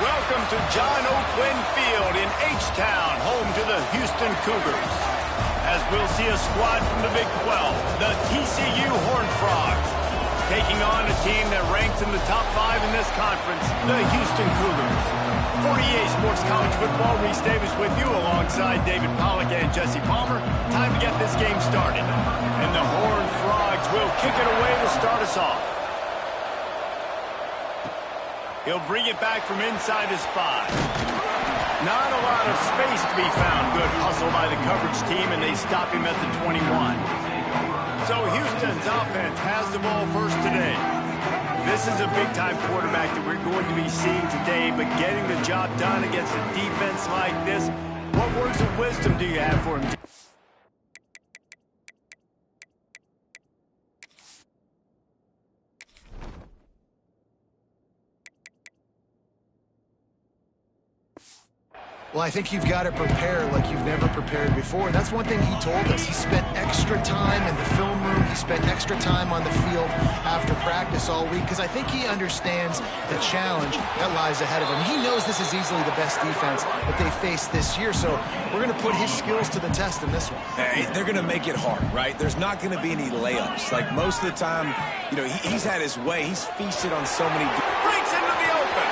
Welcome to John O'Quinn Field in H-Town, home to the Houston Cougars. As we'll see a squad from the Big 12, the TCU Horned Frogs, taking on a team that ranks in the top 5 in this conference, the Houston Cougars. 48 Sports College Football, Reese Davis with you alongside David Pollack and Jesse Palmer. Time to get this game started. And the Horned Frogs will kick it away to start us off. He'll bring it back from inside his 5. Not a lot of space to be found. Good hustle by the coverage team, and they stop him at the 21. So Houston's offense has the ball first today. This is a big-time quarterback that we're going to be seeing today, but getting the job done against a defense like this, what words of wisdom do you have for him? Well, I think you've got to prepare like you've never prepared before. And that's one thing he told us. He spent extra time in the film room. He spent extra time on the field after practice all week because I think he understands the challenge that lies ahead of him. He knows this is easily the best defense that they face this year. So we're going to put his skills to the test in this one. They're going to make it hard, right? There's not going to be any layups. Like most of the time, you know, he's had his way. He's feasted on so many. Breaks into the open.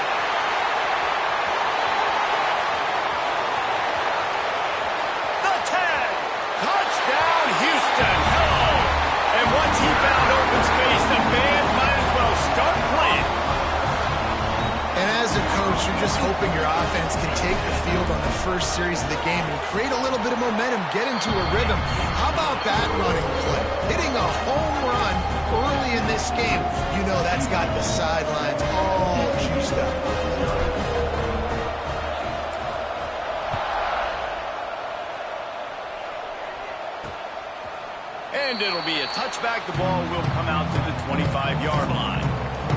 Once he found open space, the band might as well start playing. And as a coach, you're just hoping your offense can take the field on the first series of the game and create a little bit of momentum, get into a rhythm. How about that running play? Hitting a home run early in this game. You know that's got the sidelines all juiced up. And it'll be a touchback. The ball will come out to the 25-yard line.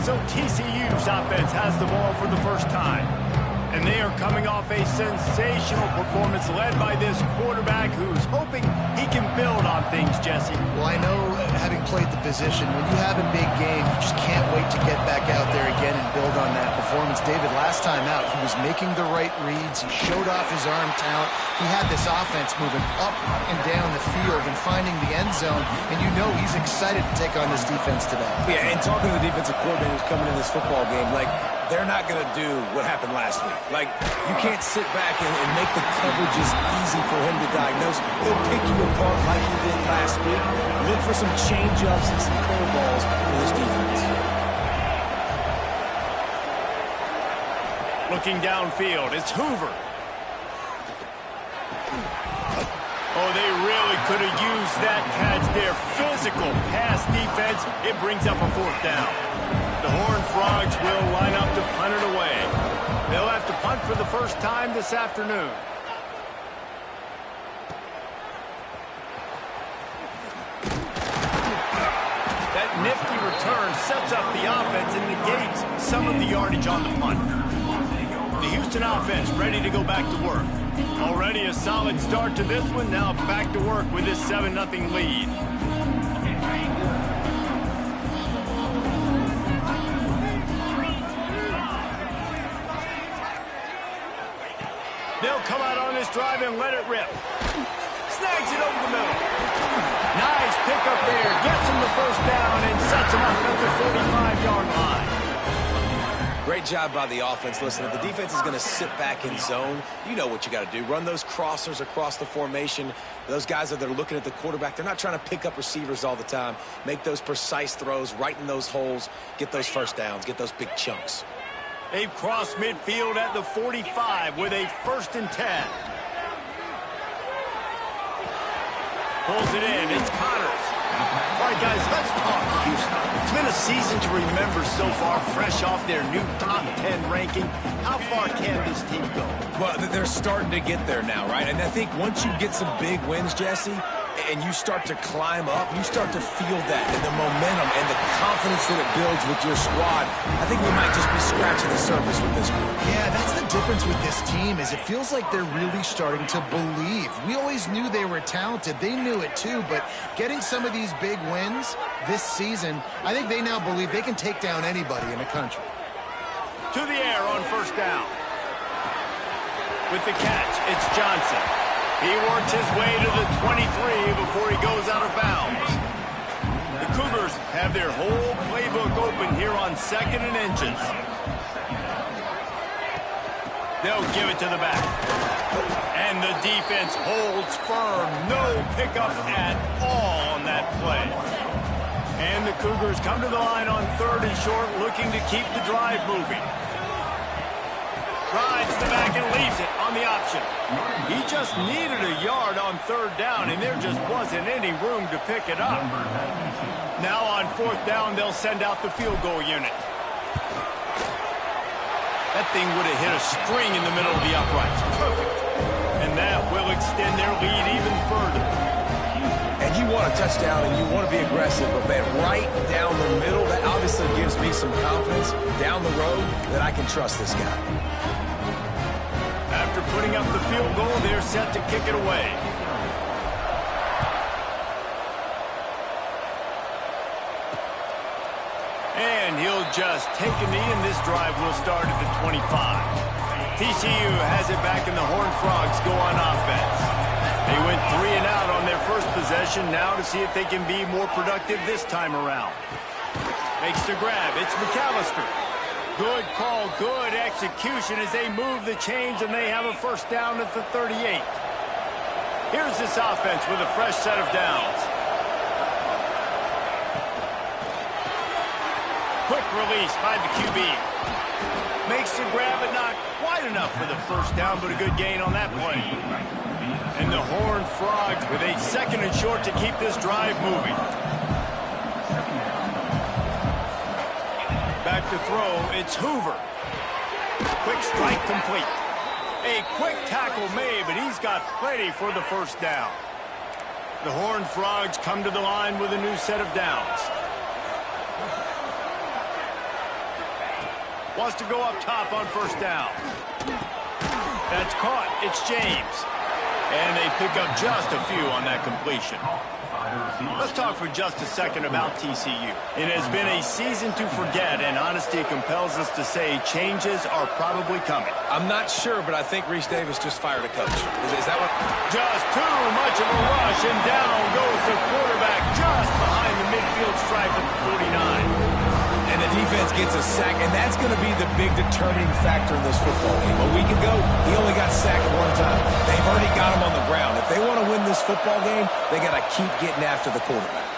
So TCU's offense has the ball for the first time. And they are coming off a sensational performance led by this quarterback who's hoping he can build on things, Jesse. Well, I know, having played the position, when you have a big game, you just can't wait to get back out there again and build on that performance. David, last time out, he was making the right reads. He showed off his arm talent. He had this offense moving up and down the field and finding the end zone. And you know he's excited to take on this defense today. Yeah, and talking to the defensive coordinator who's coming in this football game, like, they're not going to do what happened last week. Like, you can't sit back and make the coverages easy for him to diagnose. He'll pick you apart like he did last week. Look for some change-ups and some curveballs for this defense. Looking downfield, it's Hoover. Oh, they really could have used that catch there. Physical pass defense. It brings up a 4th down. The Horned Frogs will line up to punt it away. They'll have to punt for the first time this afternoon. That nifty return sets up the offense and negates some of the yardage on the punt. The Houston offense ready to go back to work. Already a solid start to this one. Now back to work with this 7-0 lead. They'll come out on this drive and let it rip. Snags it over the middle. Nice pickup there. Gets him the first down and sets him up at the 45-yard line. Great job by the offense. Listen, if the defense is going to sit back in zone, you know what you got to do. Run those crossers across the formation. Those guys that are looking at the quarterback, they're not trying to pick up receivers all the time. Make those precise throws, right in those holes, get those first downs, get those big chunks. They've crossed midfield at the 45 with a 1st and 10. Pulls it in. It's Connors. All right, guys, let's talk Houston. It's been a season to remember so far, fresh off their new top 10 ranking. How far can this team go? Well, they're starting to get there now, right? And I think once you get some big wins, Jesse, and you start to climb up, you start to feel that and the momentum and the confidence that it builds with your squad. I think we might just be scratching the surface with this group. Yeah, that's the difference with this team is it feels like they're really starting to believe. We always knew they were talented. They knew it too, but getting some of these big wins this season, I think they now believe they can take down anybody in the country. To the air on 1st down. With the catch, it's Johnson. He works his way to the 23 before he goes out of bounds. The Cougars have their whole playbook open here on 2nd and inches. They'll give it to the back. And the defense holds firm. No pickup at all on that play. And the Cougars come to the line on 3rd and short, looking to keep the drive moving. Rides the back and leaves it on the option. He just needed a yard on 3rd down, and there just wasn't any room to pick it up. Now on 4th down, they'll send out the field goal unit. That thing would have hit a string in the middle of the uprights. Perfect. And that will extend their lead even further. And you want a touchdown and you want to be aggressive, but man, right down the middle, that obviously gives me some confidence down the road that I can trust this guy. After putting up the field goal, they're set to kick it away. And he'll just take a knee, and this drive will start at the 25. TCU has it back, and the Horned Frogs go on offense. They went 3 and out on their first possession, now to see if they can be more productive this time around. Makes the grab. It's McAllister. Good call, good execution as they move the chains, and they have a first down at the 38. Here's this offense with a fresh set of downs. Quick release by the QB. Makes the grab, but not quite enough for the first down, but a good gain on that play. And the Horned Frogs with a 2nd and short to keep this drive moving. Back to throw, it's Hoover. Quick strike complete. A quick tackle made, but he's got plenty for the first down. The Horned Frogs come to the line with a new set of downs. Wants to go up top on first down. That's caught. It's James. And they pick up just a few on that completion. Let's talk for just a second about TCU. It has been a season to forget, and honesty compels us to say changes are probably coming. I'm not sure, but I think Reese Davis just fired a coach. Is that what? Just too much of a rush, and down goes the quarterback just behind the midfield stripe at the 49. And the defense gets a sack, and that's going to be the big determining factor in this football game. A week ago, he only got sacked 1 time. They've already got him on the ground. If they want to win this football game, they got to keep getting after the quarterback.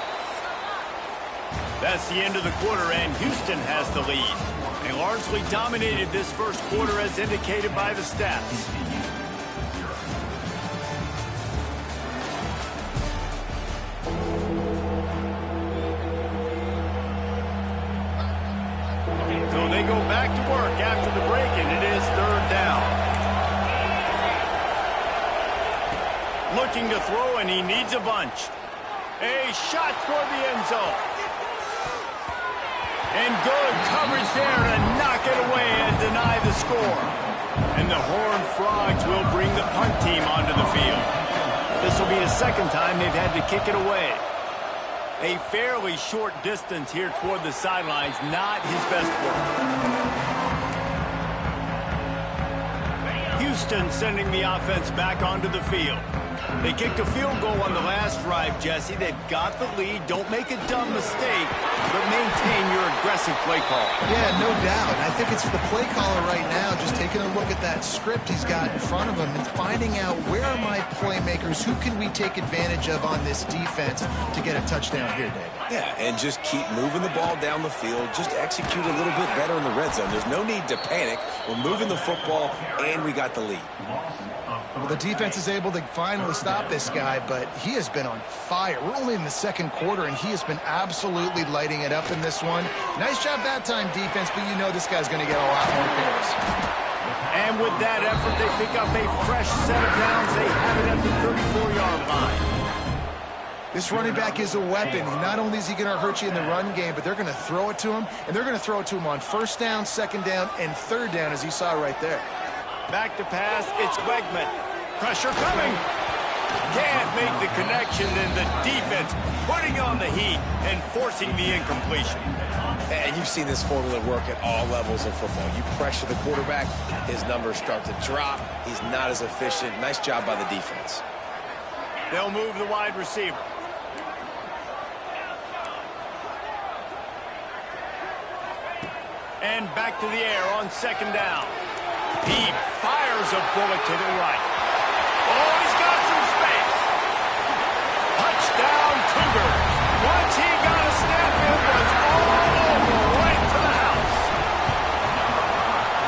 That's the end of the quarter, and Houston has the lead. They largely dominated this first quarter as indicated by the stats. So they go back to work after the break, and it is 3rd down. Looking to throw, and he needs a bunch. A shot toward the end zone. And good coverage there to knock it away and deny the score. And the Horned Frogs will bring the punt team onto the field. This will be the 2nd time they've had to kick it away. A fairly short distance here toward the sidelines, not his best work. Houston sending the offense back onto the field. They kicked a field goal on the last drive, Jesse. They've got the lead. Don't make a dumb mistake, but maintain your aggressive play call. Yeah, no doubt. I think it's the play caller right now just taking a look at that script he's got in front of him and finding out where are my playmakers, who can we take advantage of on this defense to get a touchdown here, Dave. Yeah, and just keep moving the ball down the field. Just execute a little bit better in the red zone. There's no need to panic. We're moving the football, and we got the lead. Well, the defense is able to finally stop this guy, but he has been on fire. We're only in the 2nd quarter, and he has been absolutely lighting it up in this one. Nice job that time, defense, but you know this guy's going to get a lot more carries. And with that effort, they pick up a fresh set of downs. They have it at the 34-yard line. This running back is a weapon. Not only is he going to hurt you in the run game, but they're going to throw it to him, and they're going to throw it to him on 1st down, 2nd down, and 3rd down, as you saw right there. Back to pass, it's Wegman. Pressure coming. Can't make the connection, and the defense putting on the heat and forcing the incompletion. And you've seen this formula work at all levels of football. You pressure the quarterback, his numbers start to drop. He's not as efficient. Nice job by the defense. They'll move the wide receiver. And back to the air on second down. He fires a bullet to the right. Oh, he's got some space. Touchdown, Cougars. Once he got a snap, it was all over, right to the house.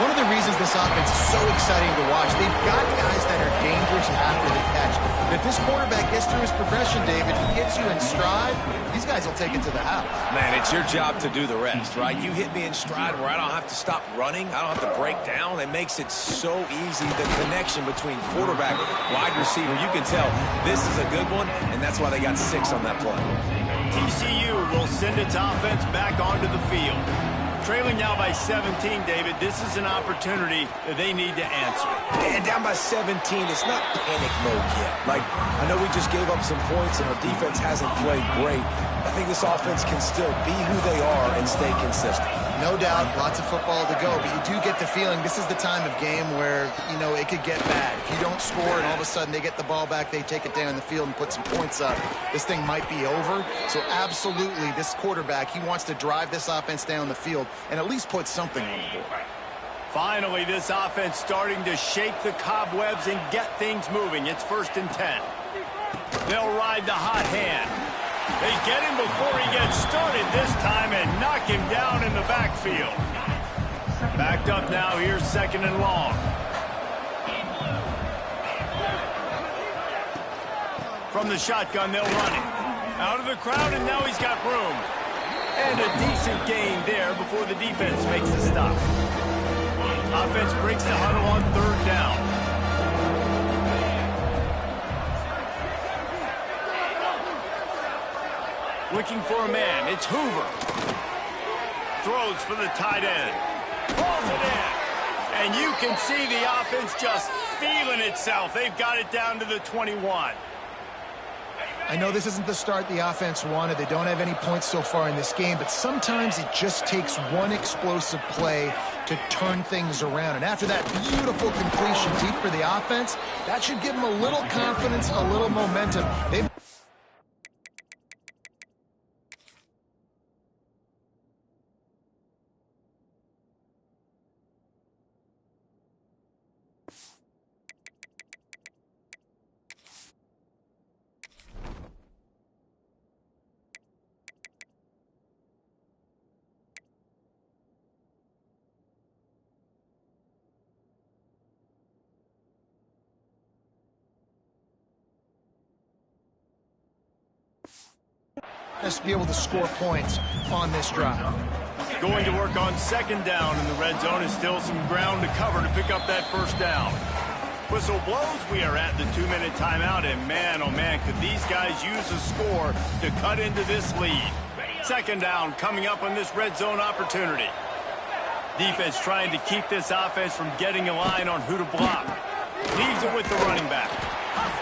One of the reasons this offense is so exciting to watch, they've got guys that are dangerous after the catch. But if this quarterback gets through his progression, David, he hits you in stride, these guys will take it to the house. Man, it's your job to do the rest, right? You hit me in stride where I don't have to stop running. I don't have to break down. It makes it so easy, the connection between quarterback, wide receiver. You can tell this is a good one, and that's why they got 6 on that play. TCU will send its offense back onto the field. Trailing now by 17, David. This is an opportunity that they need to answer. And down by 17, it's not panic mode yet. Like, I know we just gave up some points and our defense hasn't played great. I think this offense can still be who they are and stay consistent. No doubt, lots of football to go, but you do get the feeling this is the time of game where, you know, it could get bad. If you don't score and all of a sudden they get the ball back, they take it down the field and put some points up, this thing might be over. So absolutely, this quarterback, he wants to drive this offense down the field and at least put something on the board. Finally, this offense starting to shake the cobwebs and get things moving. It's 1st and 10. They'll ride the hot hand. They get him before he gets started this time and knock him down in the backfield. Backed up now, here's 2nd and long. From the shotgun, they'll run it. Out of the crowd, and now he's got room. And a decent gain there before the defense makes the stop. Offense breaks the huddle on 3rd down. Looking for a man. It's Hoover. Throws for the tight end. Pulls it in. And you can see the offense just feeling itself. They've got it down to the 21. I know this isn't the start the offense wanted. They don't have any points so far in this game, but sometimes it just takes one explosive play to turn things around. And after that beautiful completion deep for the offense, that should give them a little confidence, a little momentum. They've us be able to score points on this drive. Going to work on 2nd down in the red zone is still some ground to cover to pick up that 1st down. Whistle blows, we are at the 2-minute timeout, and man, oh man, could these guys use a score to cut into this lead. 2nd down coming up on this red zone opportunity. Defense trying to keep this offense from getting a line on who to block. Leaves it with the running back.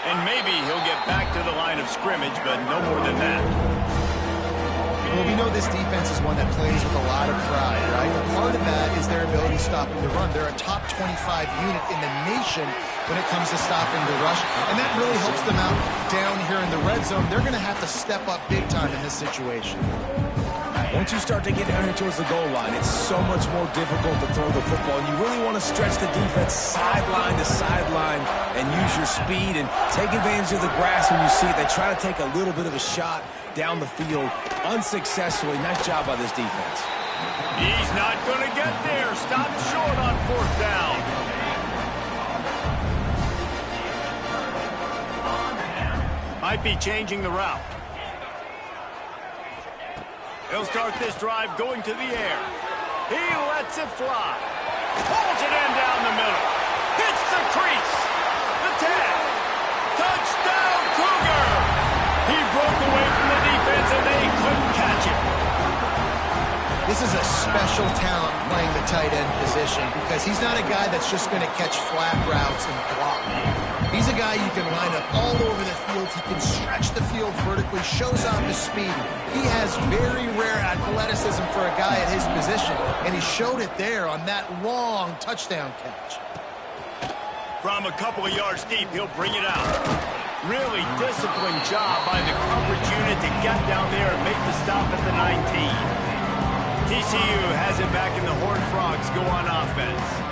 And maybe he'll get back to the line of scrimmage, but no more than that. Well, we know this defense is one that plays with a lot of pride, right? Part of that is their ability stopping the run. They're a top 25 unit in the nation when it comes to stopping the rush, and that really helps them out down here in the red zone. They're going to have to step up big time in this situation. Once you start to get down here towards the goal line, it's so much more difficult to throw the football. And you really want to stretch the defense sideline to sideline and use your speed and take advantage of the grass when you see it. They try to take a little bit of a shot down the field unsuccessfully. Nice job by this defense. He's not going to get there. Stopped short on 4th down. Might be changing the route. He'll start this drive going to the air. He lets it fly. Pulls it in down the middle. Hits the crease. The 10. Touchdown, Cougar! He broke away from the defense and they couldn't catch him. This is a special talent playing the tight end position because he's not a guy that's just going to catch flat routes and block. He's a guy you can line up all over the field. He can stretch the field vertically, shows off his speed. He has very rare athleticism for a guy at his position, and he showed it there on that long touchdown catch. From a couple of yards deep, he'll bring it out. Really disciplined job by the coverage unit to get down there and make the stop at the 19. TCU has it back in the Horned Frogs go on offense.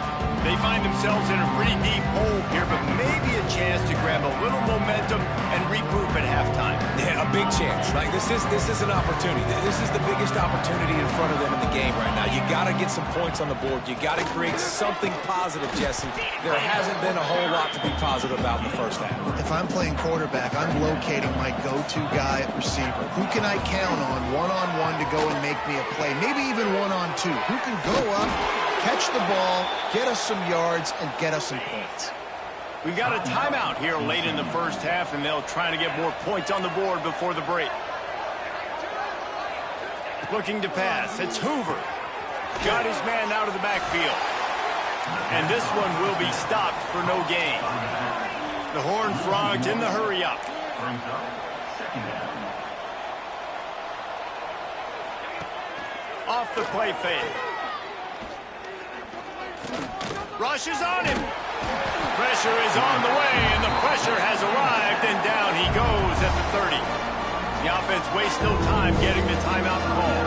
They find themselves in a pretty deep hole here, but maybe a chance to grab a little momentum and regroup at halftime. Yeah, a big chance. Like this is an opportunity. This is the biggest opportunity in front of them in the game right now. You got to get some points on the board. You got to create something positive, Jesse. There hasn't been a whole lot to be positive about in the first half. If I'm playing quarterback, I'm locating my go-to guy at receiver. Who can I count on one-on-one to go and make me a play? Maybe even one-on-two. Who can go up, catch the ball, get us some yards, and get us some points? We got a timeout here late in the first half, and they'll try to get more points on the board before the break. Looking to pass. It's Hoover. Got his man out of the backfield. And this one will be stopped for no gain. The Horned Frogs in the hurry up. Off the play fake. Rush is on him. Pressure is on the way, and the pressure has arrived, and down he goes at the 30. The offense wastes no time getting the timeout call.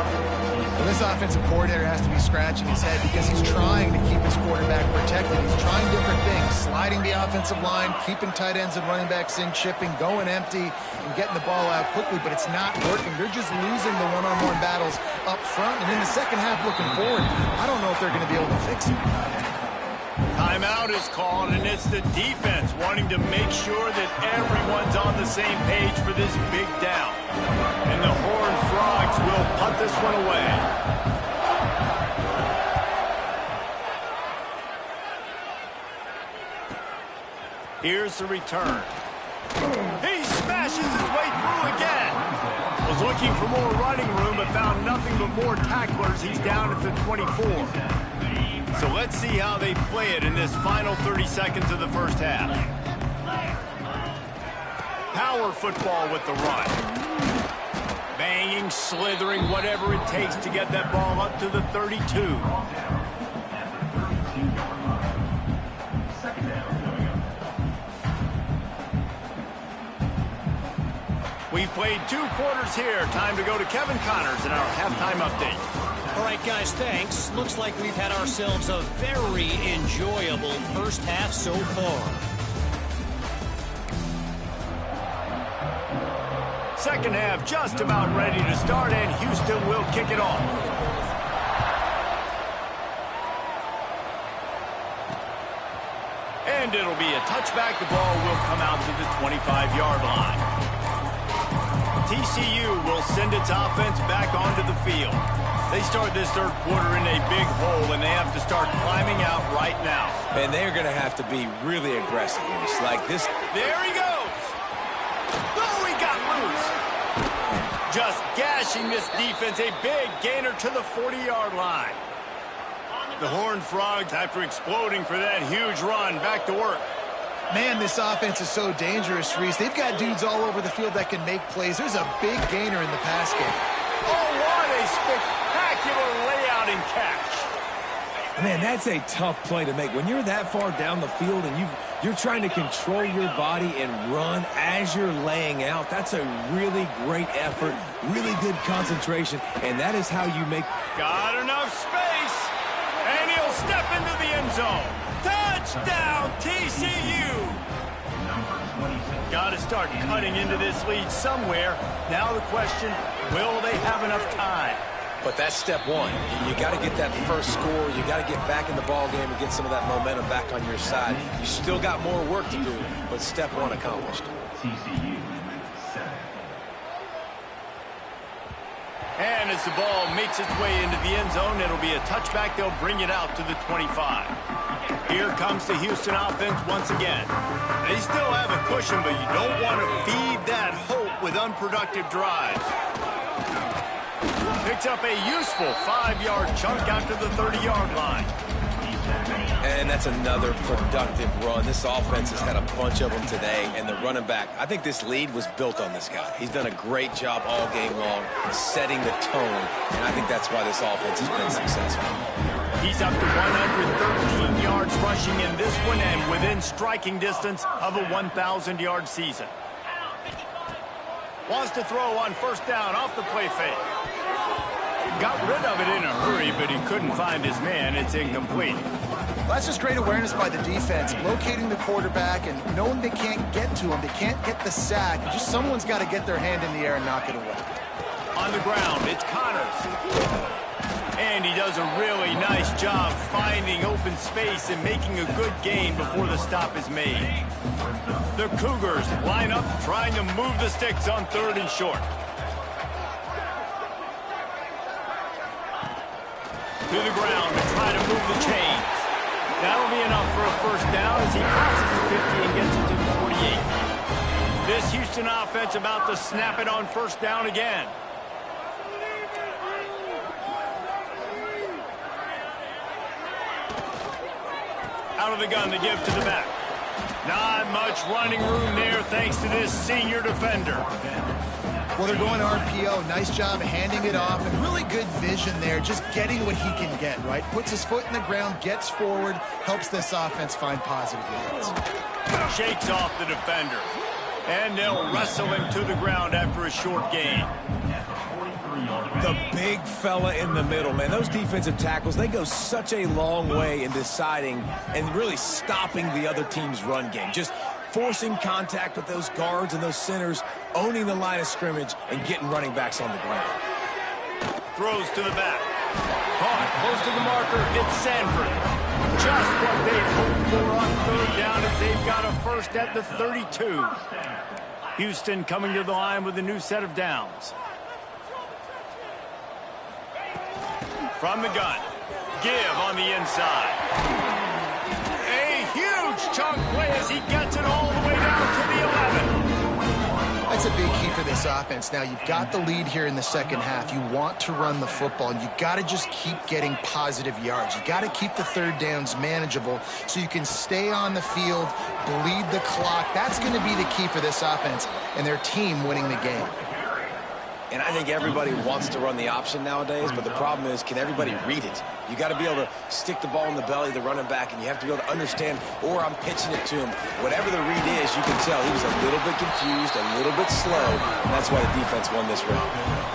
Well, this offensive coordinator has to be scratching his head because he's trying to keep his quarterback protected. He's trying different things, sliding the offensive line, keeping tight ends and running backs in, chipping, going empty, and getting the ball out quickly, but it's not working. They're just losing the one-on-one battles up front, and in the second half looking forward, I don't know if they're going to be able to fix it. Timeout is called, and it's the defense wanting to make sure that everyone's on the same page for this big down. And the Horned Frogs will punt this one away. Here's the return. He smashes his way through again. Was looking for more running room, but found nothing but more tacklers. He's down at the 24. So let's see how they play it in this final 30 seconds of the first half. Power football with the run. Banging, slithering, whatever it takes to get that ball up to the 32. We've played 2 quarters here. Time to go to Kevin Connors in our halftime update. All right, guys, thanks. Looks like we've had ourselves a very enjoyable first half so far. Second half just about ready to start, and Houston will kick it off. And it'll be a touchback. The ball will come out to the 25-yard line. TCU will send its offense back onto the field. They start this third quarter in a big hole, and they have to start climbing out right now. And they're going to have to be really aggressive here. It's like this. There he goes. Oh, he got loose. Just gashing this defense. A big gainer to the 40-yard line. The Horned Frogs, after exploding for that huge run, back to work. Man, this offense is so dangerous, Reese. They've got dudes all over the field that can make plays. There's a big gainer in the pass game. Oh, what a spectacular layout and catch. Man, that's a tough play to make. When you're that far down the field and you're trying to control your body and run as you're laying out, that's a really great effort, really good concentration, and that is how you make... Got enough space, and he'll step into the end zone. Touchdown, TCU! Got to start cutting into this lead somewhere. Now the question, will they have enough time? But that's step one. You got to get that first score. You got to get back in the ball game and get some of that momentum back on your side. You still got more work to do, but step one accomplished. And as the ball makes its way into the end zone, it'll be a touchback. They'll bring it out to the 25. Here comes the Houston offense once again. They still have a cushion, but you don't want to feed that hope with unproductive drives. Picks up a useful 5-yard chunk out to the 30-yard line. And that's another productive run. This offense has had a bunch of them today, and the running back, I think this lead was built on this guy. He's done a great job all game long setting the tone, and I think that's why this offense has been successful. He's up to 113 yards rushing in this one and within striking distance of a 1,000-yard season. Wants to throw on first down off the play fake. Got rid of it in a hurry, but he couldn't find his man. It's incomplete. Well, that's just great awareness by the defense, locating the quarterback and knowing they can't get to him. They can't get the sack. Just someone's got to get their hand in the air and knock it away. On the ground, it's Connors. And he does a really nice job finding open space and making a good gain before the stop is made. The Cougars line up trying to move the sticks on 3rd and short. To the ground to try to move the chains. That'll be enough for a first down as he crosses the 50 and gets it to the 48. This Houston offense about to snap it on first down again. Out of the gun to give to the back. Not much running room there thanks to this senior defender. Well, they're going RPO. Nice job handing it off, and really good vision there, just getting what he can get, right? Puts his foot in the ground, gets forward, helps this offense find positive yards. Shakes off the defender, and they'll wrestle him to the ground after a short gain. The big fella in the middle, man. Those defensive tackles, they go such a long way in deciding and really stopping the other team's run game. Just forcing contact with those guards and those centers, owning the line of scrimmage, and getting running backs on the ground. Throws to the back. Caught close to the marker. It's Sanford. Just what they'd hoped for on 3rd down as they've got a first at the 32. Houston coming to the line with a new set of downs. From the gun. Give on the inside. A huge chunk play as he gets it all the way down to the 11. That's a big key for this offense. Now, you've got the lead here in the second half. You want to run the football, and you got to just keep getting positive yards. You got to keep the 3rd downs manageable so you can stay on the field, bleed the clock. That's going to be the key for this offense and their team winning the game. And I think everybody wants to run the option nowadays, but the problem is, can everybody read it? You got to be able to stick the ball in the belly of the running back, and you have to be able to understand, or I'm pitching it to him. Whatever the read is, you can tell he was a little bit confused, a little bit slow, and that's why the defense won this round.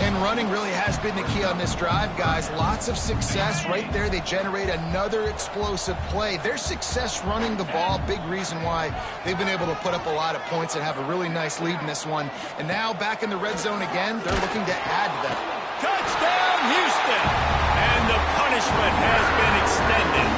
And running really has been the key on this drive, guys. Lots of success right there. They generate another explosive play. Their success running the ball, big reason why they've been able to put up a lot of points and have a really nice lead in this one. And now back in the red zone again, they're looking to add to that. Touchdown, Houston! And the punishment has been extended.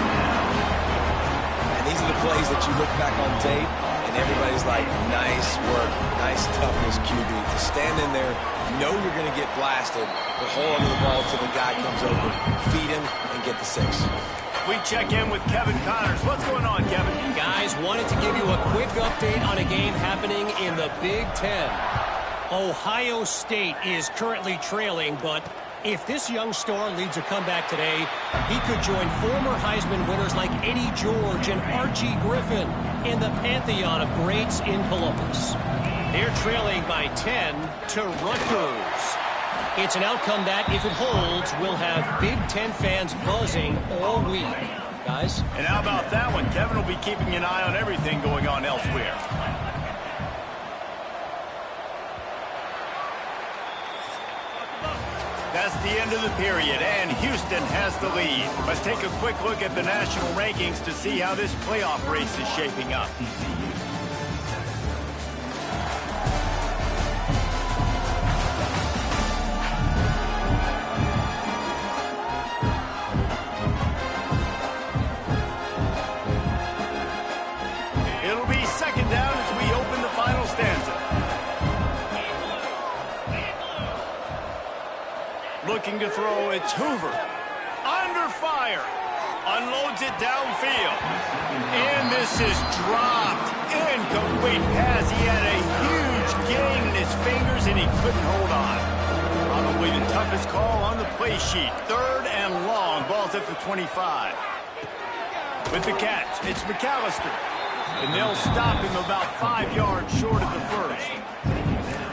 And these are the plays that you look back on tape, and everybody's like, nice work, nice toughness, QB. To stand in there, know you're going to get blasted, but hold onto the ball until the guy comes over, feed him, and get the 6. We check in with Kevin Connors. What's going on, Kevin? Guys, wanted to give you a quick update on a game happening in the Big Ten. Ohio State is currently trailing, but if this young star leads a comeback today, he could join former Heisman winners like Eddie George and Archie Griffin in the pantheon of greats in Columbus. They're trailing by 10 to Rutgers. It's an outcome that, if it holds, will have Big Ten fans buzzing all week. Guys? And how about that one? Kevin will be keeping an eye on everything going on elsewhere. That's the end of the period, and Houston has the lead. Let's take a quick look at the national rankings to see how this playoff race is shaping up. It'll be second down as we open the final stanza. Looking to throw, it's Hoover. Under fire. Unloads it downfield. And this is dropped. Incomplete pass. He had a huge gain in his fingers, and he couldn't hold on. On the probably the toughest call on the play sheet. 3rd and long. Ball's at the 25. With the catch, it's McAllister. And they'll stop him about 5 yards short of the first.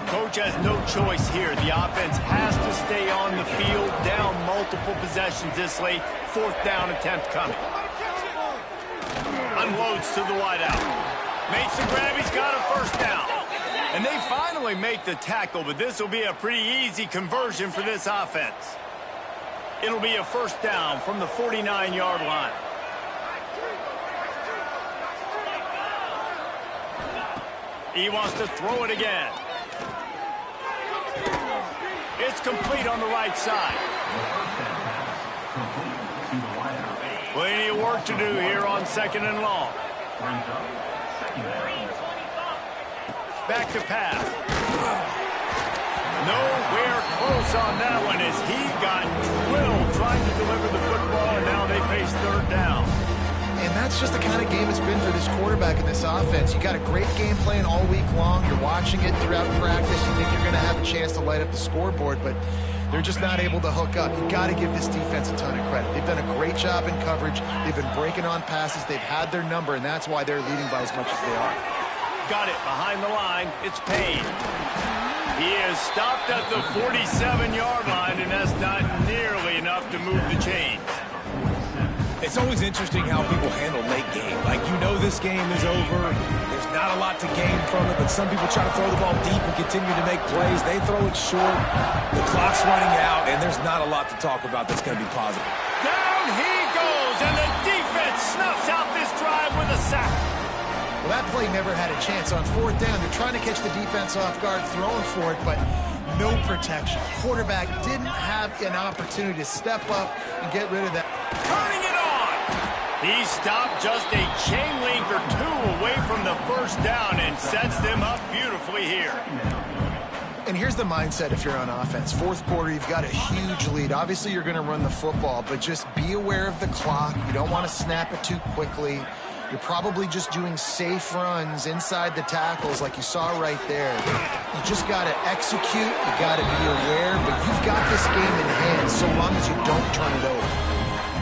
Coach has no choice here. The offense has to stay on the field, down multiple possessions this late. 4th down attempt coming. Unloads to the wideout. Makes the grab. He's got a first down. And they finally make the tackle, but this will be a pretty easy conversion for this offense. It'll be a first down from the 49-yard line. He wants to throw it again. It's complete on the right side. Plenty of work to do here on 2nd and long. Back to pass. Nowhere close on that one as he got drilled trying to deliver the football, and now they face 3rd down. And that's just the kind of game it's been for this quarterback in this offense. You got a great game plan all week long. You're watching it throughout practice. You think you're going to have a chance to light up the scoreboard, but they're just not able to hook up. You got to give this defense a ton of credit. They've done a great job in coverage. They've been breaking on passes. They've had their number, and that's why they're leading by as much as they are. Got it behind the line. It's Payne. He is stopped at the 47-yard line, and that's not nearly enough to move the chains. It's always interesting how people handle late game. Like, you know this game is over. There's not a lot to gain from it, but some people try to throw the ball deep and continue to make plays. They throw it short. The clock's running out, and there's not a lot to talk about that's going to be positive. Down he goes, and the defense snuffs out this drive with a sack. Well, that play never had a chance. On 4th down, they're trying to catch the defense off guard, throwing for it, but no protection. Quarterback didn't have an opportunity to step up and get rid of that. Turning it on. He stopped just a chain link or 2 away from the first down and sets them up beautifully here. And here's the mindset if you're on offense. 4th quarter, you've got a huge lead. Obviously, you're going to run the football, but just be aware of the clock. You don't want to snap it too quickly. You're probably just doing safe runs inside the tackles like you saw right there. You just got to execute. You got to be aware, but you've got this game in hand so long as you don't turn it over.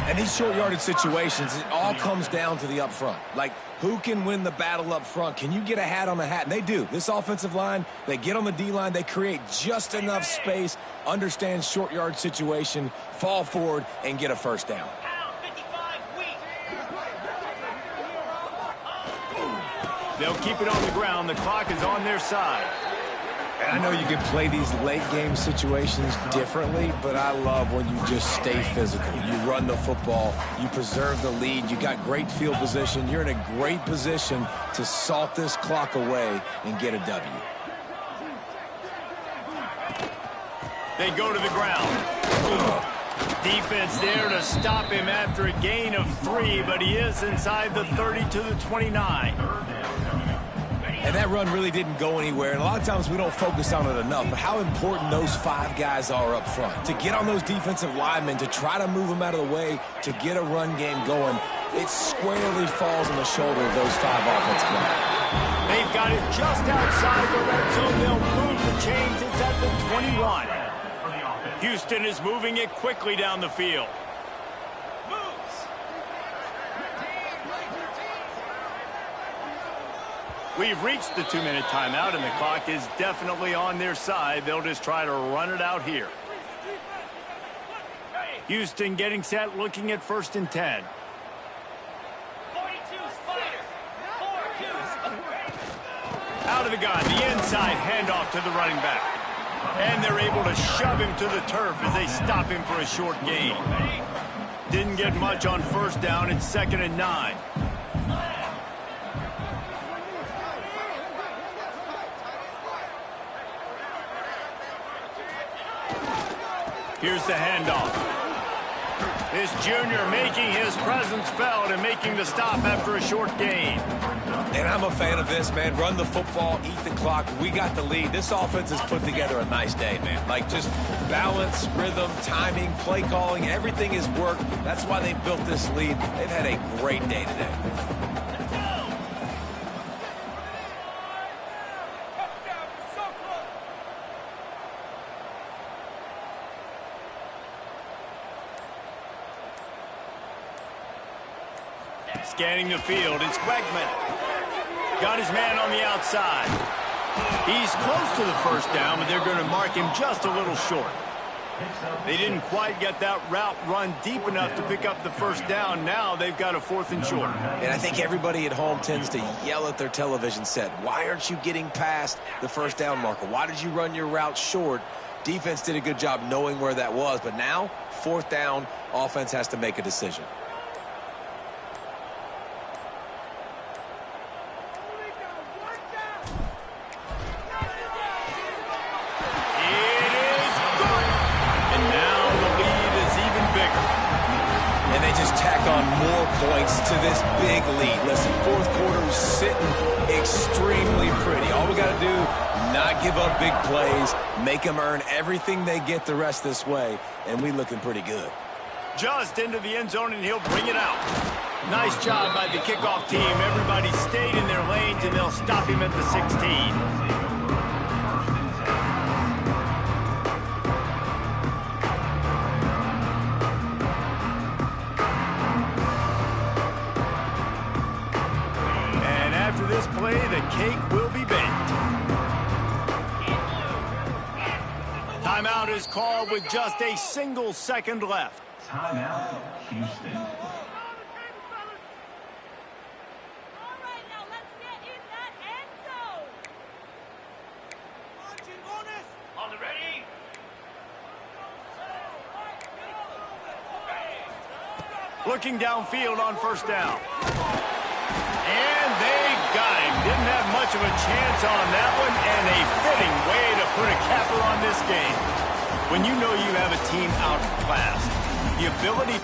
And these short yardage situations, it all comes down to the up front. Like, who can win the battle up front? Can you get a hat on a hat? And they do. This offensive line, they get on the D-line, they create just enough space, understand short yard situation, fall forward, and get a first down. They'll keep it on the ground. The clock is on their side. And I know you can play these late game situations differently, but I love when you just stay physical. You run the football, you preserve the lead, you got great field position. You're in a great position to salt this clock away and get a W. They go to the ground. Defense there to stop him after a gain of 3, but he is inside the 30 to the 29. And that run really didn't go anywhere. And a lot of times we don't focus on it enough. But how important those 5 guys are up front. To get on those defensive linemen, to try to move them out of the way, to get a run game going, it squarely falls on the shoulder of those 5 offensive linemen. They've got it just outside the red zone. They'll move the chains. It's at the 21. Houston is moving it quickly down the field. We've reached the 2-minute timeout, and the clock is definitely on their side. They'll just try to run it out here. Houston getting set, looking at 1st and 10. Out of the gun, the inside handoff to the running back. And they're able to shove him to the turf as they stop him for a short gain. Didn't get much on 1st down. It's 2nd and 9. Here's the handoff. This junior making his presence felt and making the stop after a short gain. And I'm a fan of this, man. Run the football, eat the clock. We got the lead. This offense has put together a nice day, man. Like, just balance, rhythm, timing, play calling, everything has worked. That's why they built this lead. They've had a great day today. Scanning the field, it's Wegman. Got his man on the outside. He's close to the first down, but they're going to mark him just a little short. They didn't quite get that route run deep enough to pick up the first down. Now they've got a 4th and short. And I think everybody at home tends to yell at their television set, why aren't you getting past the first down marker? Why did you run your route short? Defense did a good job knowing where that was, but now 4th down, offense has to make a decision. Points to this big lead. Listen, 4th quarter is sitting extremely pretty. All we got to do, not give up big plays, make them earn everything they get the rest this way, and we looking pretty good. Just into the end zone, and he'll bring it out. Nice job by the kickoff team. Everybody stayed in their lanes, and they'll stop him at the 16. This play, the cake will be baked. Timeout is called with just a single second left. Timeout, Houston. All right, now let's get in that end zone. On the ready. Looking downfield on first down. And they got him. Didn't have much of a chance on that one, and a fitting way to put a capper on this game. When you know you have a team outclassed, the ability